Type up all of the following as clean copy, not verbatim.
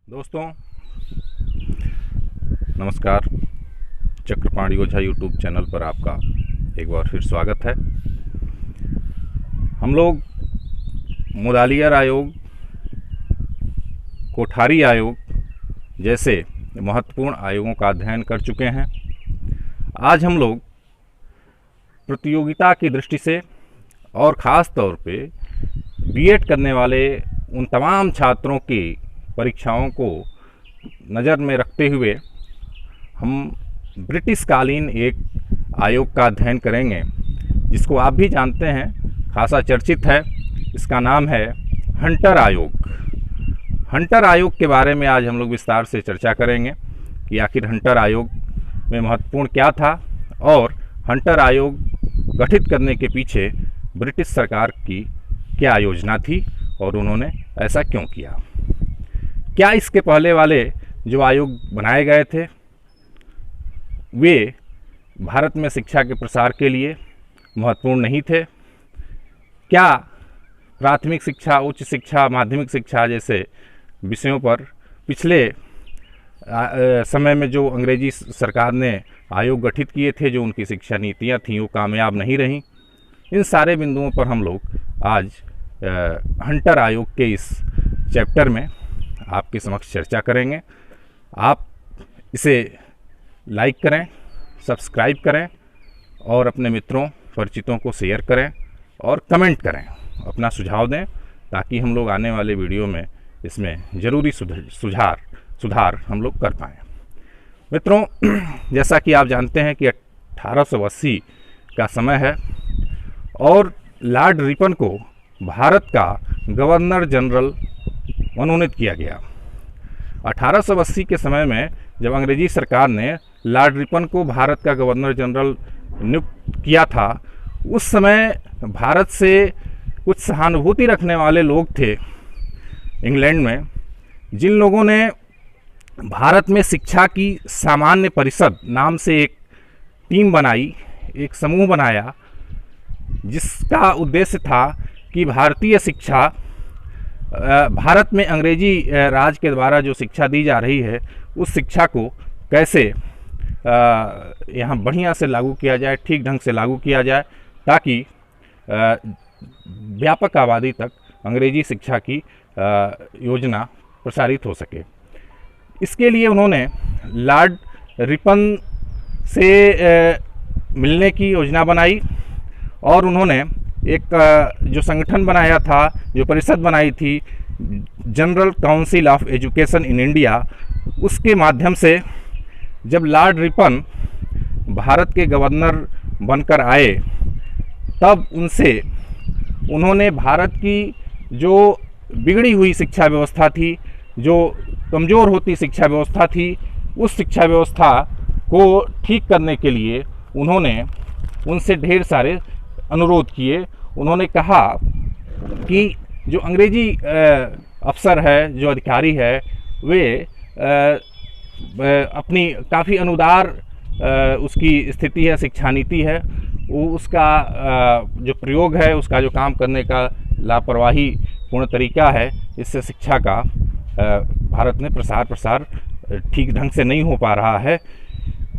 दोस्तों नमस्कार। चक्रपाणी ओझा YouTube channel पर आपका एक बार फिर स्वागत है। हम लोग मुदालियर आयोग, कोठारी आयोग जैसे महत्वपूर्ण आयोगों का अध्ययन कर चुके हैं। आज हम लोग प्रतियोगिता की दृष्टि से और ख़ास तौर पे बीएड करने वाले उन तमाम छात्रों की परीक्षाओं को नज़र में रखते हुए हम ब्रिटिश कालीन एक आयोग का अध्ययन करेंगे, जिसको आप भी जानते हैं, खासा चर्चित है। इसका नाम है हंटर आयोग। हंटर आयोग के बारे में आज हम लोग विस्तार से चर्चा करेंगे कि आखिर हंटर आयोग में महत्वपूर्ण क्या था और हंटर आयोग गठित करने के पीछे ब्रिटिश सरकार की क्या योजना थी और उन्होंने ऐसा क्यों किया। क्या इसके पहले वाले जो आयोग बनाए गए थे वे भारत में शिक्षा के प्रसार के लिए महत्वपूर्ण नहीं थे? क्या प्राथमिक शिक्षा, उच्च शिक्षा, माध्यमिक शिक्षा जैसे विषयों पर पिछले समय में जो अंग्रेजी सरकार ने आयोग गठित किए थे, जो उनकी शिक्षा नीतियाँ थीं, वो कामयाब नहीं रहीं? इन सारे बिंदुओं पर हम लोग आज हंटर आयोग के इस चैप्टर में आपके समक्ष चर्चा करेंगे। आप इसे लाइक करें, सब्सक्राइब करें और अपने मित्रों, परिचितों को शेयर करें और कमेंट करें, अपना सुझाव दें, ताकि हम लोग आने वाले वीडियो में इसमें ज़रूरी सुधार हम लोग कर पाएँ। मित्रों, जैसा कि आप जानते हैं कि 1880 का समय है और लॉर्ड रिपन को भारत का गवर्नर जनरल मनोनीत किया गया। 1880 के समय में जब अंग्रेजी सरकार ने लॉर्ड रिपन को भारत का गवर्नर जनरल नियुक्त किया था, उस समय भारत से कुछ सहानुभूति रखने वाले लोग थे इंग्लैंड में, जिन लोगों ने भारत में शिक्षा की सामान्य परिषद नाम से एक टीम बनाई, एक समूह बनाया, जिसका उद्देश्य था कि भारतीय शिक्षा, भारत में अंग्रेजी राज के द्वारा जो शिक्षा दी जा रही है, उस शिक्षा को कैसे यहाँ बढ़िया से लागू किया जाए, ठीक ढंग से लागू किया जाए, ताकि व्यापक आबादी तक अंग्रेजी शिक्षा की योजना प्रसारित हो सके। इसके लिए उन्होंने लॉर्ड रिपन से मिलने की योजना बनाई और उन्होंने एक जो संगठन बनाया था, जो परिषद बनाई थी, general council of education in India, उसके माध्यम से जब लॉर्ड रिपन भारत के गवर्नर बनकर आए, तब उन्होंने भारत की जो बिगड़ी हुई शिक्षा व्यवस्था थी, जो कमज़ोर होती शिक्षा व्यवस्था थी, उस शिक्षा व्यवस्था को ठीक करने के लिए उन्होंने उनसे ढेर सारे अनुरोध किए। उन्होंने कहा कि जो अंग्रेजी अफसर है, जो अधिकारी है, वे अपनी काफ़ी अनुदार उसकी स्थिति है, शिक्षा नीति है, वो उसका जो प्रयोग है, उसका जो काम करने का लापरवाही पूर्ण तरीका है, इससे शिक्षा का भारत में प्रसार ठीक ढंग से नहीं हो पा रहा है।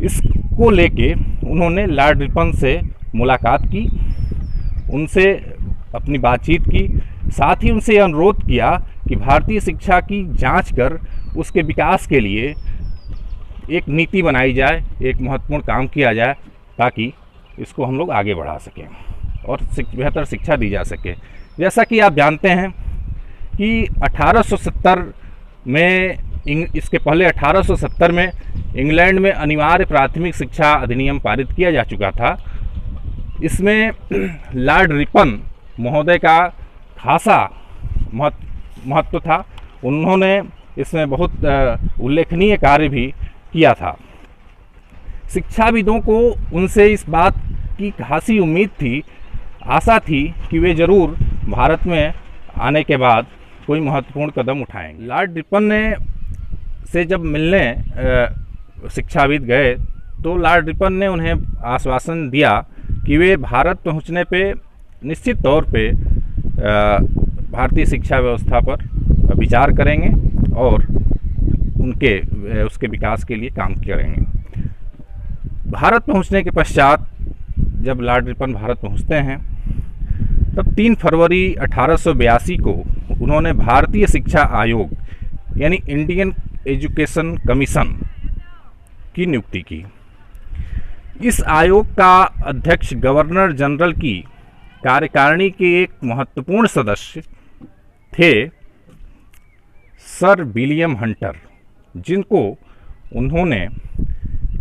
इसको लेके उन्होंने लॉर्ड रिपन से मुलाकात की, उनसे अपनी बातचीत की, साथ ही उनसे यह अनुरोध किया कि भारतीय शिक्षा की जांच कर उसके विकास के लिए एक नीति बनाई जाए, एक महत्वपूर्ण काम किया जाए, ताकि इसको हम लोग आगे बढ़ा सकें और बेहतर शिक्षा दी जा सके। जैसा कि आप जानते हैं कि 1870 में, इसके पहले 1870 में इंग्लैंड में अनिवार्य प्राथमिक शिक्षा अधिनियम पारित किया जा चुका था। इसमें लॉर्ड रिपन महोदय का खासा महत्व था। उन्होंने इसमें बहुत उल्लेखनीय कार्य भी किया था। शिक्षाविदों को उनसे इस बात की खासी उम्मीद थी, आशा थी कि वे ज़रूर भारत में आने के बाद कोई महत्वपूर्ण कदम उठाएंगे। लॉर्ड रिपन से जब मिलने शिक्षाविद गए, तो लॉर्ड रिपन ने उन्हें आश्वासन दिया कि वे भारत पहुंचने पे निश्चित तौर पे भारतीय शिक्षा व्यवस्था पर विचार करेंगे और उसके विकास के लिए काम करेंगे। भारत पहुंचने के पश्चात जब लॉर्ड रिपन भारत पहुंचते हैं तब 3 फरवरी 1882 को उन्होंने भारतीय शिक्षा आयोग यानी इंडियन एजुकेशन कमीशन की नियुक्ति की। इस आयोग का अध्यक्ष गवर्नर जनरल की कार्यकारिणी के एक महत्वपूर्ण सदस्य थे सर विलियम हंटर, जिनको उन्होंने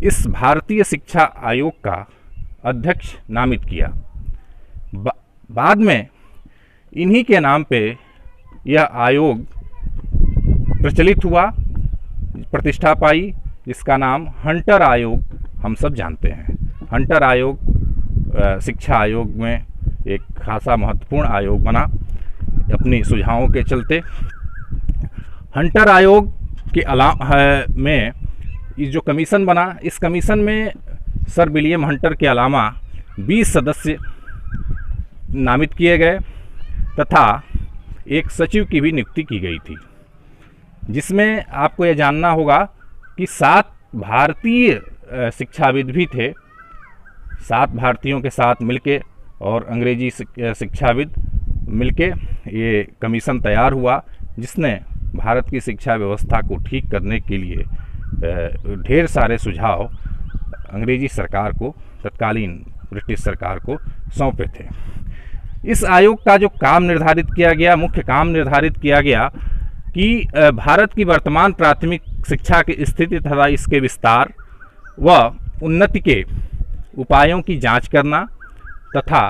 इस भारतीय शिक्षा आयोग का अध्यक्ष नामित किया। बाद में इन्हीं के नाम पे यह आयोग प्रचलित हुआ, प्रतिष्ठा पाई, जिसका नाम हंटर आयोग हम सब जानते हैं। हंटर आयोग शिक्षा आयोग में एक खासा महत्वपूर्ण आयोग बना अपनी सुझावों के चलते। हंटर आयोग के अलावा में ये जो कमीशन बना, इस कमीशन में सर विलियम हंटर के अलावा 20 सदस्य नामित किए गए तथा एक सचिव की भी नियुक्ति की गई थी, जिसमें आपको यह जानना होगा कि 7 भारतीय शिक्षाविद भी थे। 7 भारतीयों के साथ मिलके और अंग्रेजी शिक्षाविद मिलके ये कमीशन तैयार हुआ, जिसने भारत की शिक्षा व्यवस्था को ठीक करने के लिए ढेर सारे सुझाव अंग्रेजी सरकार को, तत्कालीन ब्रिटिश सरकार को सौंपे थे। इस आयोग का जो काम निर्धारित किया गया, मुख्य काम निर्धारित किया गया कि भारत की वर्तमान प्राथमिक शिक्षा की स्थिति तथा इसके विस्तार व उन्नति के उपायों की जांच करना तथा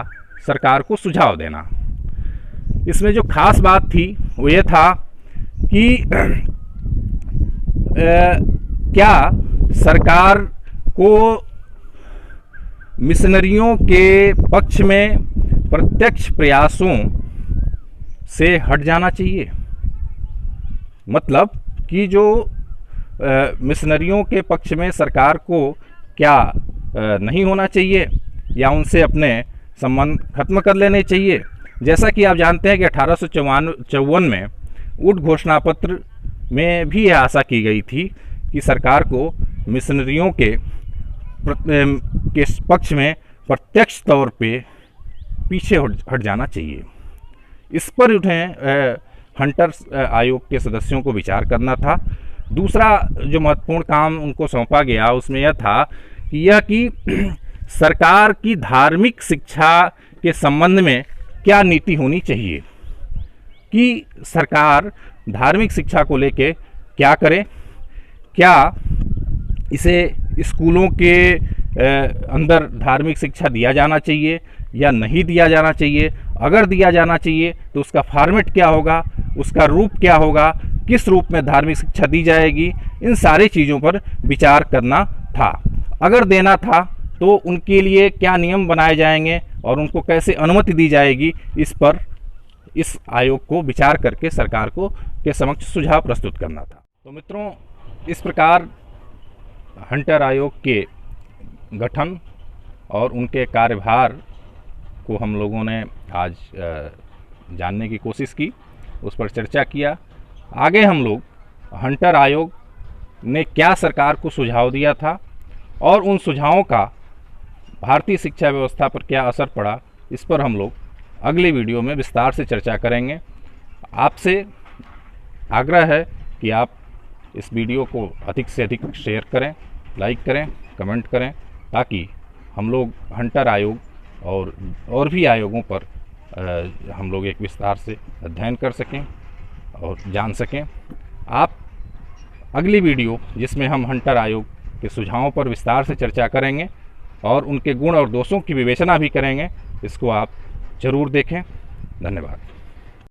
सरकार को सुझाव देना। इसमें जो खास बात थी वो ये था कि क्या सरकार को मिशनरियों के पक्ष में प्रत्यक्ष प्रयासों से हट जाना चाहिए। मतलब कि जो मिशनरियों के पक्ष में सरकार को क्या नहीं होना चाहिए या उनसे अपने संबंध खत्म कर लेने चाहिए। जैसा कि आप जानते हैं कि 1854 में वुड घोषणा पत्र में भी यह आशा की गई थी कि सरकार को मिशनरियों के पक्ष में प्रत्यक्ष तौर पे पीछे हट जाना चाहिए। इस पर उन्हें हंटर आयोग के सदस्यों को विचार करना था। दूसरा जो महत्वपूर्ण काम उनको सौंपा गया उसमें यह था कि सरकार की धार्मिक शिक्षा के संबंध में क्या नीति होनी चाहिए, कि सरकार धार्मिक शिक्षा को लेके क्या करे, क्या इसे स्कूलों के अंदर धार्मिक शिक्षा दिया जाना चाहिए या नहीं दिया जाना चाहिए। अगर दिया जाना चाहिए तो उसका फॉर्मेट क्या होगा, उसका रूप क्या होगा, किस रूप में धार्मिक शिक्षा दी जाएगी, इन सारी चीज़ों पर विचार करना था। अगर देना था तो उनके लिए क्या नियम बनाए जाएंगे और उनको कैसे अनुमति दी जाएगी, इस पर इस आयोग को विचार करके सरकार को के समक्ष सुझाव प्रस्तुत करना था। तो मित्रों, इस प्रकार हंटर आयोग के गठन और उनके कार्यभार को हम लोगों ने आज जानने की कोशिश की, उस पर चर्चा किया। आगे हम लोग हंटर आयोग ने क्या सरकार को सुझाव दिया था और उन सुझावों का भारतीय शिक्षा व्यवस्था पर क्या असर पड़ा, इस पर हम लोग अगले वीडियो में विस्तार से चर्चा करेंगे। आपसे आग्रह है कि आप इस वीडियो को अधिक से अधिक शेयर करें, लाइक करें, कमेंट करें, ताकि हम लोग हंटर आयोग और भी आयोगों पर हम लोग एक विस्तार से अध्ययन कर सकें और जान सकें। आप अगली वीडियो जिसमें हम हंटर आयोग के सुझावों पर विस्तार से चर्चा करेंगे और उनके गुण और दोषों की विवेचना भी करेंगे, इसको आप ज़रूर देखें। धन्यवाद।